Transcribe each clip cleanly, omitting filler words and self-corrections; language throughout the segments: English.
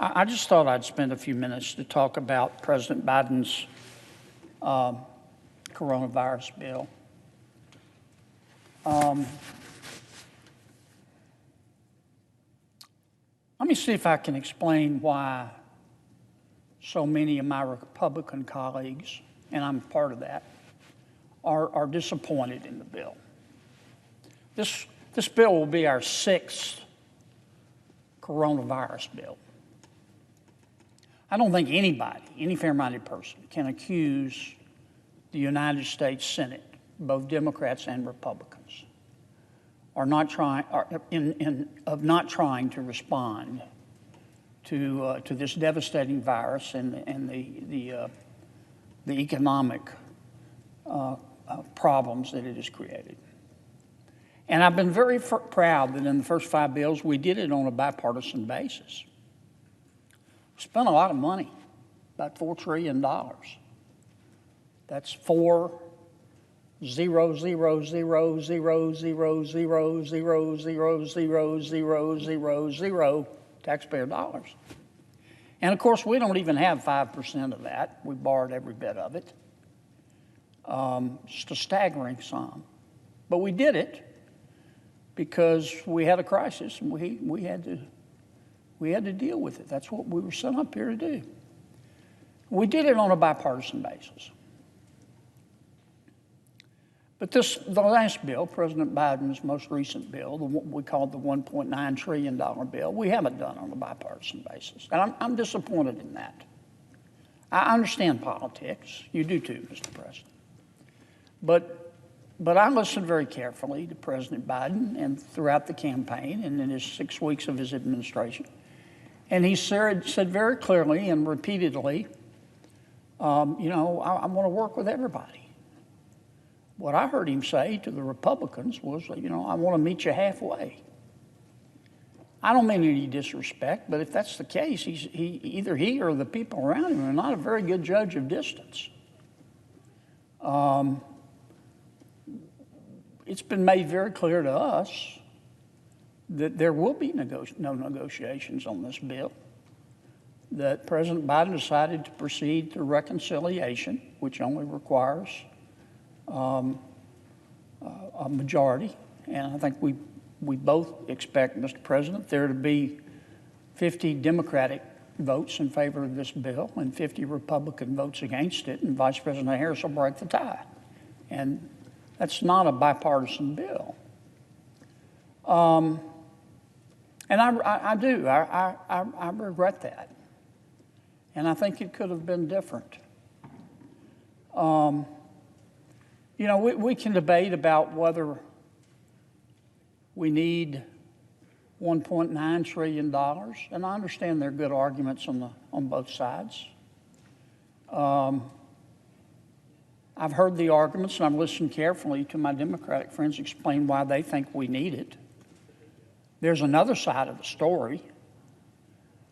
I just thought I'd spend a few minutes to talk about President Biden's coronavirus bill. Let me see if I can explain why so many of my Republican colleagues, and I'm part of that, are disappointed in the bill. This bill will be our sixth coronavirus bill. I don't think anybody, any fair-minded person, can accuse the United States Senate, both Democrats and Republicans, of not trying to respond to this devastating virus and the economic problems that it has created. And I've been very proud that in the first 5 bills, we did it on a bipartisan basis. We spent a lot of money, about $4 trillion. That's 4 0 0 0 0 0 0 0 0 0 0 0 taxpayer dollars. And of course, we don't even have 5% of that. We borrowed every bit of it. Just a staggering sum. But we did it because we had a crisis and we had to deal with it. That's what we were sent up here to do. We did it on a bipartisan basis. But the last bill, President Biden's most recent bill, what we called the $1.9 trillion bill, we haven't done on a bipartisan basis. And I'm disappointed in that. I understand politics. You do too, Mr. President. But I listened very carefully to President Biden and throughout the campaign and in his 6 weeks of his administration. And he said very clearly and repeatedly, I want to work with everybody. What I heard him say to the Republicans was, I want to meet you halfway. I don't mean any disrespect, but if that's the case, either he or the people around him are not a very good judge of distance. It's been made very clear to us that there will be no negotiations on this bill, that President Biden decided to proceed to reconciliation, which only requires a majority. And I think we both expect, Mr. President, there to be 50 Democratic votes in favor of this bill and 50 Republican votes against it, and Vice President Harris will break the tie. And that's not a bipartisan bill. And I do. I regret that. And I think it could have been different. We can debate about whether we need $1.9 trillion, and I understand there are good arguments on both sides. I've heard the arguments, and I've listened carefully to my Democratic friends explain why they think we need it. There's another side of the story,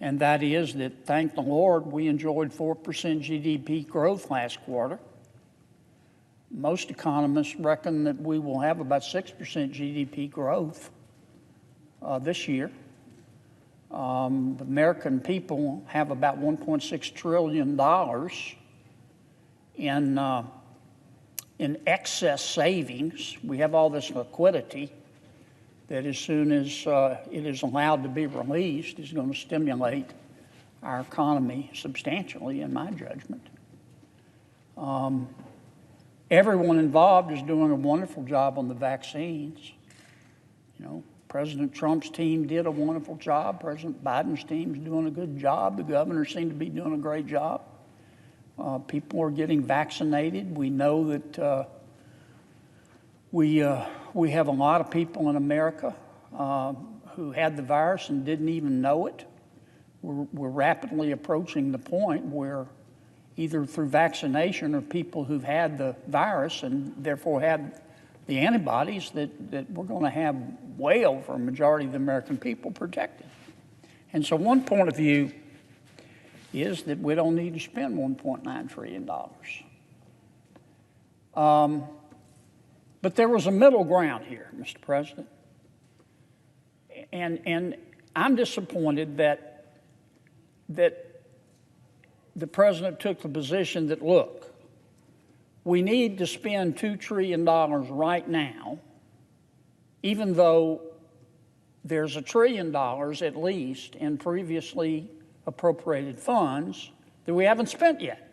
and that is that, thank the Lord, we enjoyed 4% GDP growth last quarter. Most economists reckon that we will have about 6% GDP growth this year. The American people have about $1.6 trillion in excess savings. We have all this liquidity that as soon as it is allowed to be released is going to stimulate our economy substantially, in my judgment. Everyone involved is doing a wonderful job on the vaccines. President Trump's team did a wonderful job. President Biden's team is doing a good job. The governors seem to be doing a great job. People are getting vaccinated. We know that we have a lot of people in America who had the virus and didn't even know it. We're rapidly approaching the point where either through vaccination or people who've had the virus and therefore had the antibodies, that we're going to have way over a majority of the American people protected. And so one point of view is that we don't need to spend $1.9 trillion. But there was a middle ground here, Mr. President. And I'm disappointed that that the president took the position that, look, we need to spend $2 trillion right now, even though there's $1 trillion at least in previously appropriated funds that we haven't spent yet.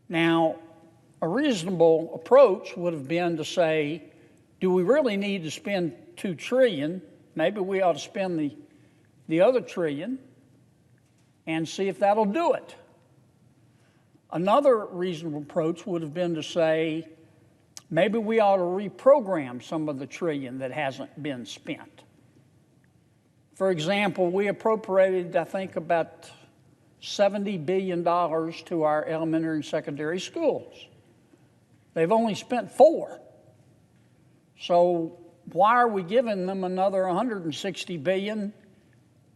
Now, a reasonable approach would have been to say, do we really need to spend $2 trillion? Maybe we ought to spend the other $1 trillion and see if that'll do it. Another reasonable approach would have been to say, maybe we ought to reprogram some of the $1 trillion that hasn't been spent. For example, we appropriated, I think, about $70 billion to our elementary and secondary schools. They've only spent $4 billion. So why are we giving them another $160 billion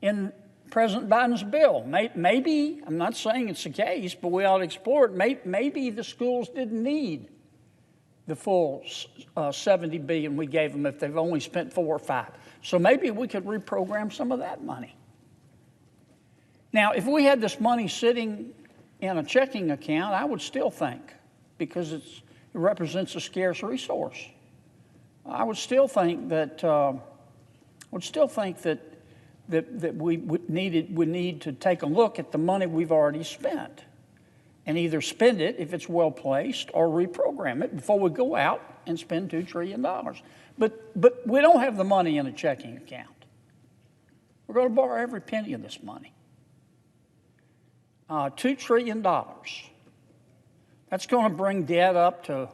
in President Biden's bill? Maybe, I'm not saying it's the case, but we ought to explore it. Maybe the schools didn't need the full $70 billion we gave them if they've only spent 4 or 5. So maybe we could reprogram some of that money. Now, if we had this money sitting in a checking account, I would still think, because it represents a scarce resource, I would still think that that we would need to take a look at the money we've already spent and either spend it if it's well placed or reprogram it before we go out and spend $2 trillion. But we don't have the money in a checking account. We're going to borrow every penny of this money. $2 trillion. That's going to bring debt up to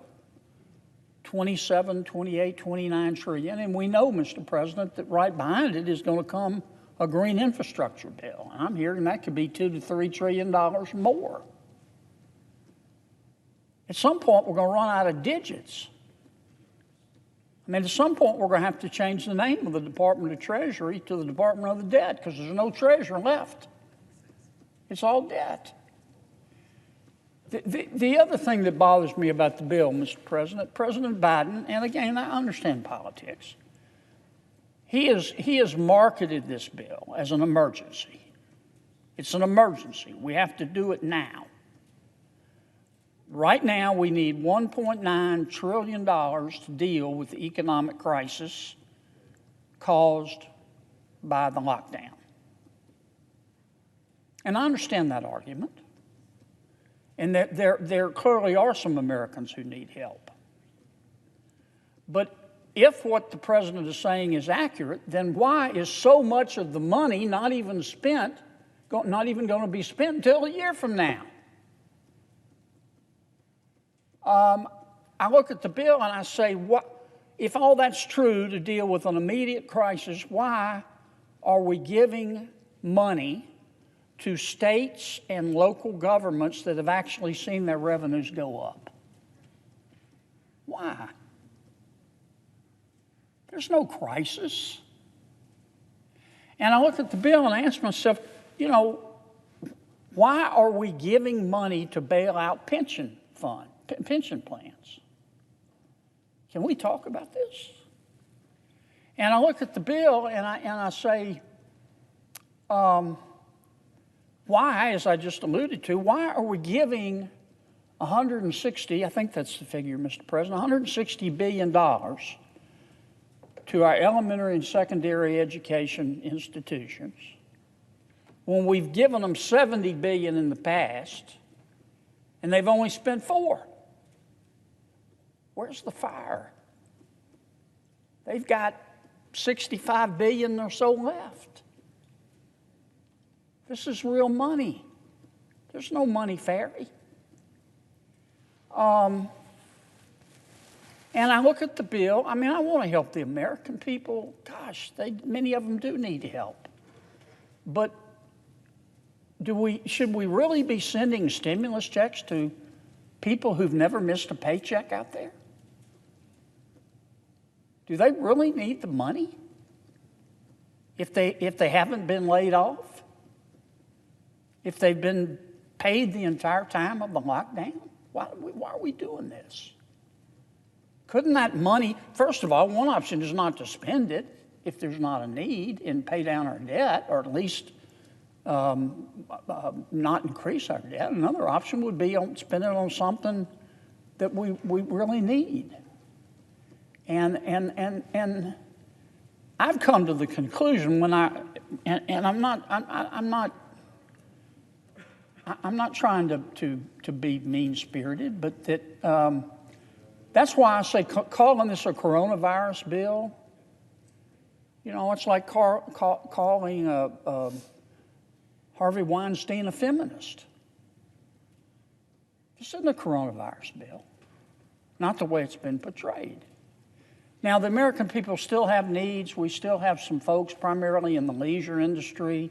27, 28, 29 trillion. And we know, Mr. President, that right behind it is going to come a green infrastructure bill. And I'm hearing that could be $2 to $3 trillion more. At some point, we're going to run out of digits. I mean, at some point, we're going to have to change the name of the Department of Treasury to the Department of the Debt because there's no treasurer left. It's all debt. The other thing that bothers me about the bill, Mr. President, President Biden, and again, I understand politics, he has marketed this bill as an emergency. It's an emergency. We have to do it now. Right now, we need $1.9 trillion to deal with the economic crisis caused by the lockdown. And I understand that argument. And that there clearly are some Americans who need help. But if what the president is saying is accurate, then why is so much of the money not even going to be spent until a year from now? I look at the bill and I say, if all that's true to deal with an immediate crisis, why are we giving money to states and local governments that have actually seen their revenues go up? Why? There's no crisis. And I look at the bill and I ask myself, why are we giving money to bail out pension plans? Can we talk about this? And I look at the bill and I say, why, as I just alluded to, why are we giving I think that's the figure, Mr. President, $160 billion to our elementary and secondary education institutions when we've given them $70 billion in the past and they've only spent $4 billion? Where's the fire? They've got $65 billion or so left. This is real money. There's no money fairy. And I look at the bill. I mean, I want to help the American people. Gosh, many of them do need help. But should we really be sending stimulus checks to people who've never missed a paycheck out there? Do they really need the money if they haven't been laid off? If they've been paid the entire time of the lockdown? Why are we doing this? Couldn't that money, first of all, one option is not to spend it if there's not a need and pay down our debt, or at least not increase our debt. Another option would be on spending on something that we really need. And I've come to the conclusion when I'm not trying to be mean-spirited, but that that's why I say calling this a coronavirus bill, you know, it's like calling Harvey Weinstein a feminist. This isn't a coronavirus bill, not the way it's been portrayed. Now, the American people still have needs. We still have some folks, primarily in the leisure industry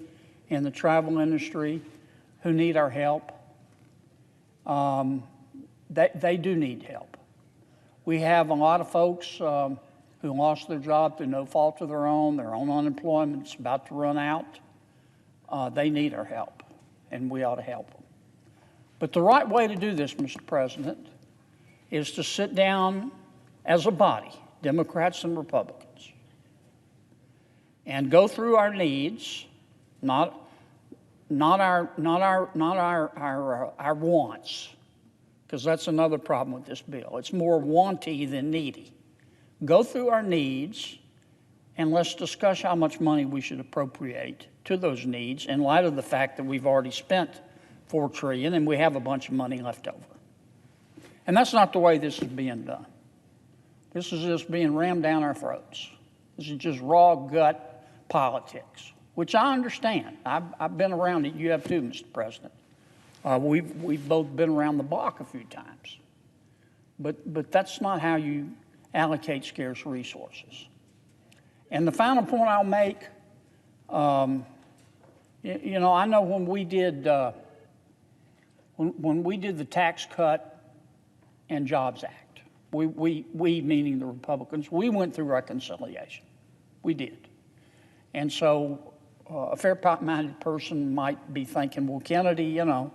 and the travel industry, who need our help. They do need help. We have a lot of folks who lost their job through no fault of their own unemployment's about to run out. They need our help, and we ought to help them. But the right way to do this, Mr. President, is to sit down as a body, Democrats and Republicans, and go through our needs, not our wants, because that's another problem with this bill. It's more wanty than needy. Go through our needs, and let's discuss how much money we should appropriate to those needs in light of the fact that we've already spent $4 trillion and we have a bunch of money left over. And that's not the way this is being done. This is just being rammed down our throats. This is just raw gut politics, which I understand. I've been around it. You have too, Mr. President. We've both been around the block a few times. But that's not how you allocate scarce resources. And the final point I'll make, you know, I know when we did the Tax Cut and Jobs Act, we meaning the Republicans, we went through reconciliation. We did. And so a fair-minded person might be thinking, well, Kennedy, you know,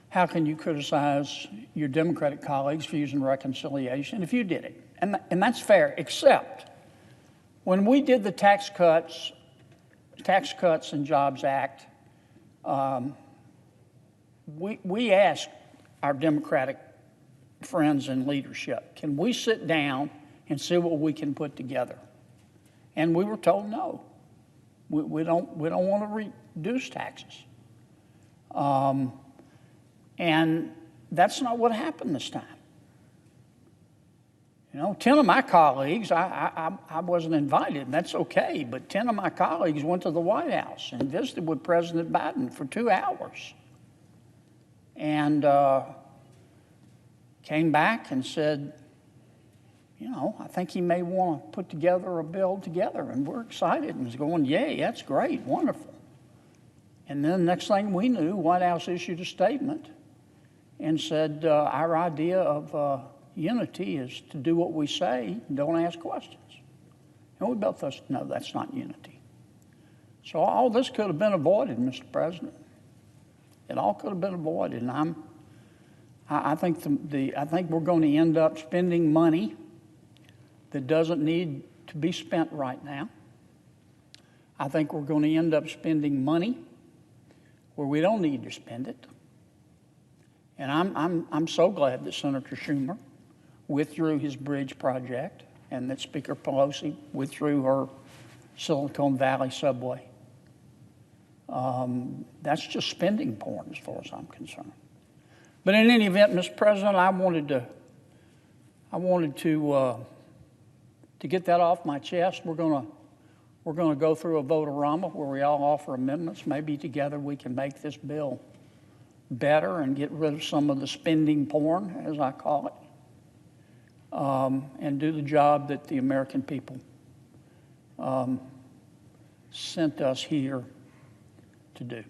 how can you criticize your Democratic colleagues for using reconciliation if you did it? And that's fair, except when we did the Tax Cuts and Jobs Act, we asked our Democratic friends in leadership, can we sit down and see what we can put together? And we were told no. We don't want to reduce taxes. And that's not what happened this time. You know, 10 of my colleagues, I wasn't invited, and that's okay, but 10 of my colleagues went to the White House and visited with President Biden for 2 hours. And came back and said, you know, I think he may want to put together a bill together, and we're excited. And was going, yay, that's great, wonderful. And then next thing we knew, White House issued a statement and said, our idea of unity is to do what we say and don't ask questions. And we both thought, no, that's not unity. So all this could have been avoided, Mr. President. It all could have been avoided. And I think we're going to end up spending money that doesn't need to be spent right now. I think we're going to end up spending money where we don't need to spend it. And I'm so glad that Senator Schumer withdrew his bridge project and that Speaker Pelosi withdrew her Silicon Valley subway. That's just spending porn as far as I'm concerned. But in any event, Mr. President, I wanted to get that off my chest. We're going to go through a vote-a-rama where we all offer amendments. Maybe together we can make this bill better and get rid of some of the spending porn, as I call it, and do the job that the American people sent us here to do.